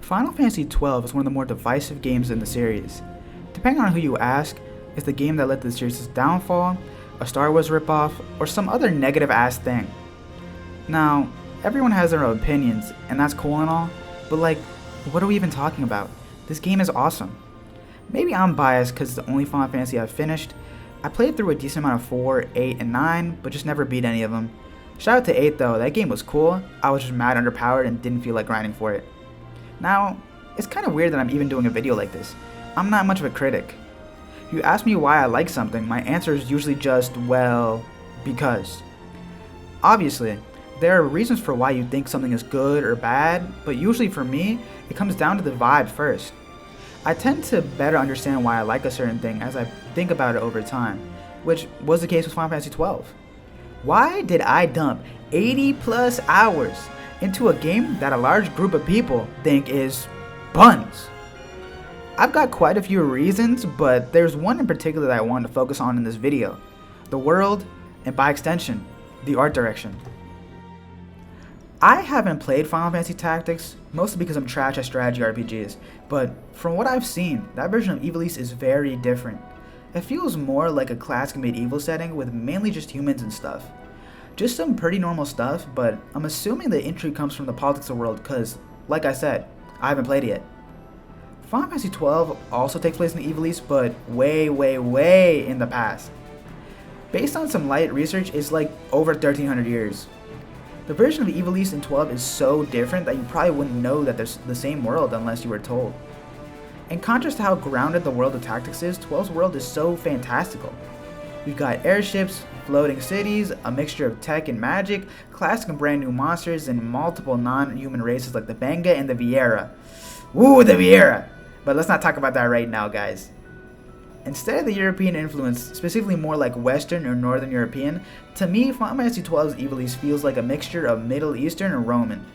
Final Fantasy XII is one of the more divisive games in the series. Depending on who you ask, it's the game that led to the series' downfall, a Star Wars ripoff, or some other negative ass thing. Now, everyone has their own opinions, and that's cool and all, but like, what are we even talking about? This game is awesome. Maybe I'm biased because it's the only Final Fantasy I've finished. I played through a decent amount of 4, 8, and 9, but just never beat any of them. Shout out to 8 though, that game was cool, I was just mad underpowered and didn't feel like grinding for it. Now, it's kinda weird that I'm even doing a video like this. I'm not much of a critic. If you ask me why I like something, my answer is usually just, well, because. Obviously, there are reasons for why you think something is good or bad, but usually for me, it comes down to the vibe first. I tend to better understand why I like a certain thing as I think about it over time, which was the case with Final Fantasy XII. Why did I dump 80 plus hours into a game that a large group of people think is buns? I've got quite a few reasons, but there's one in particular that I wanted to focus on in this video. The world, and by extension, the art direction. I haven't played Final Fantasy Tactics, mostly because I'm trash at strategy RPGs, but from what I've seen, that version of Ivalice is very different. It feels more like a classic medieval setting with mainly just humans and stuff. Just some pretty normal stuff, but I'm assuming the intrigue comes from the politics of the world because, like I said, I haven't played it yet. Final Fantasy XII also takes place in Ivalice, but way in the past. Based on some light research, it's like over 1300 years. The version of Ivalice in 12 is so different that you probably wouldn't know that there's the same world unless you were told. In contrast to how grounded the world of Tactics is, 12's world is so fantastical. We've got airships, floating cities, a mixture of tech and magic, classic and brand new monsters, and multiple non-human races like the Benga and the Viera. Woo, the Viera! But let's not talk about that right now, guys. Instead of the European influence, specifically more like Western or Northern European, to me, Final Fantasy XII's Ivalice feels like a mixture of Middle Eastern and Roman.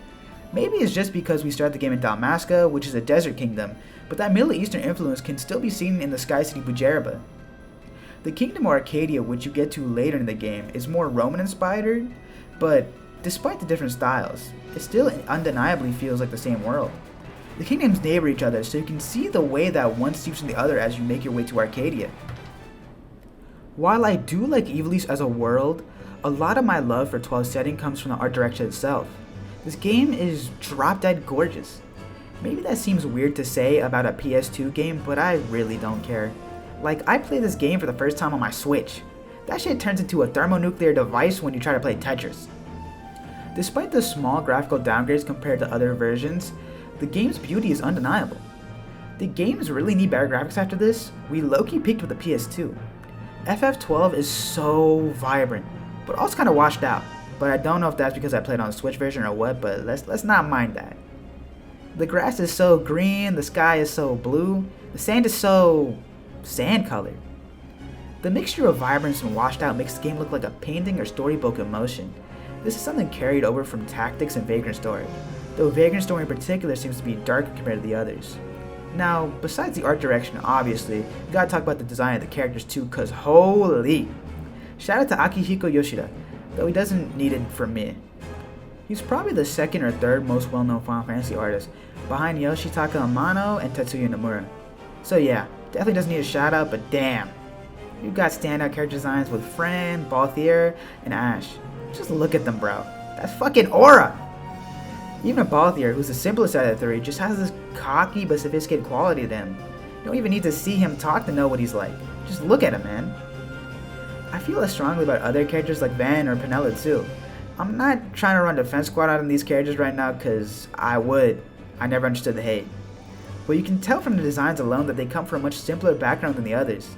Maybe it's just because we start the game in Dalmasca, which is a desert kingdom, but that Middle Eastern influence can still be seen in the Sky City Bujerba. The Kingdom of Arcadia, which you get to later in the game, is more Roman-inspired, but despite the different styles, it still undeniably feels like the same world. The kingdoms neighbor each other, so you can see the way that one seeps from the other as you make your way to Arcadia. While I do like Ivalice as a world, a lot of my love for 12's setting comes from the art direction itself. This game is drop-dead gorgeous. Maybe that seems weird to say about a PS2 game, but I really don't care. Like, I played this game for the first time on my Switch. That shit turns into a thermonuclear device when you try to play Tetris. Despite the small graphical downgrades compared to other versions, the game's beauty is undeniable. Did games really need better graphics after this? We low-key peaked with the PS2. FF12 is so vibrant, but also kind of washed out. But I don't know if that's because I played on the Switch version or what, but let's not mind that. The grass is so green, the sky is so blue, the sand is so sand colored. The mixture of vibrance and washed out makes the game look like a painting or storybook in motion. This is something carried over from Tactics and Vagrant Story, though Vagrant Story in particular seems to be darker compared to the others. Now, besides the art direction, obviously, we gotta talk about the design of the characters too, cause holy! Shout out to Akihiko Yoshida, though he doesn't need it from me. He's probably the second or third most well-known Final Fantasy artist, behind Yoshitaka Amano and Tetsuya Nomura. So yeah, definitely doesn't need a shout out, but damn. You've got standout character designs with Fran, Balthier, and Ash. Just look at them, bro. That's fucking aura! Even Balthier, who's the simplest out of the three, just has this cocky but sophisticated quality to him. You don't even need to see him talk to know what he's like. Just look at him, man. I feel less strongly about other characters like Van or Penelo too. I'm not trying to run Defense Squad out on these characters right now because I never understood the hate. But you can tell from the designs alone that they come from a much simpler background than the others.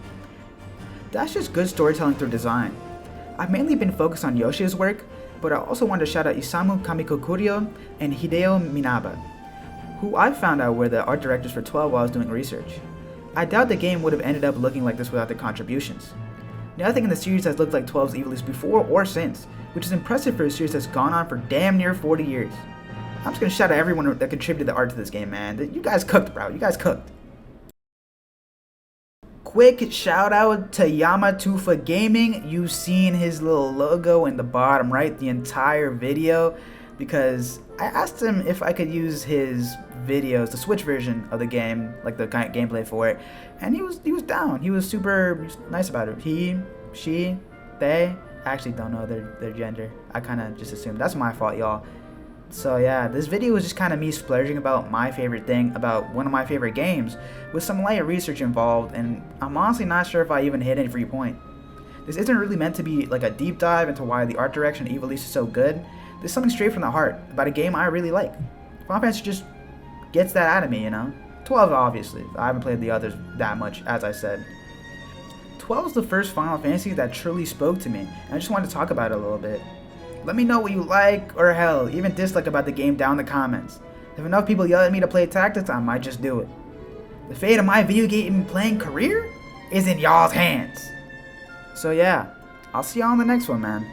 That's just good storytelling through design. I've mainly been focused on Yoshi's work, but I also want to shout out Isamu Kamikokuryo and Hideo Minaba, who I found out were the art directors for 12 while I was doing research. I doubt the game would have ended up looking like this without their contributions. Nothing in the series has looked like 12's Ivalice before or since, which is impressive for a series that's gone on for damn near 40 years. I'm just gonna shout out everyone that contributed the art to this game, man. You guys cooked, bro. You guys cooked. Quick shout out to Yamatufa Gaming. You've seen his little logo in the bottom right the entire video. because I asked him if I could use his videos, the Switch version of the game, like the kind of gameplay for it, and he was down. He was super nice about it. He, she, they. I actually don't know their gender. I kind of just assumed. That's my fault, y'all. So yeah, this video was just kind of me splurging about my favorite thing, about one of my favorite games, with some light research involved, and I'm honestly not sure if I even hit every point. This isn't really meant to be like a deep dive into why the art direction of Ivalice is so good. This is something straight from the heart, about a game I really like. Final Fantasy just gets that out of me, you know? 12 obviously, I haven't played the others that much, as I said. 12 is the first Final Fantasy that truly spoke to me, and I just wanted to talk about it a little bit. Let me know what you like, or hell, even dislike about the game down in the comments. If enough people yell at me to play Tactics, I might just do it. The fate of my video game playing career is in y'all's hands. So yeah, I'll see y'all on the next one, man.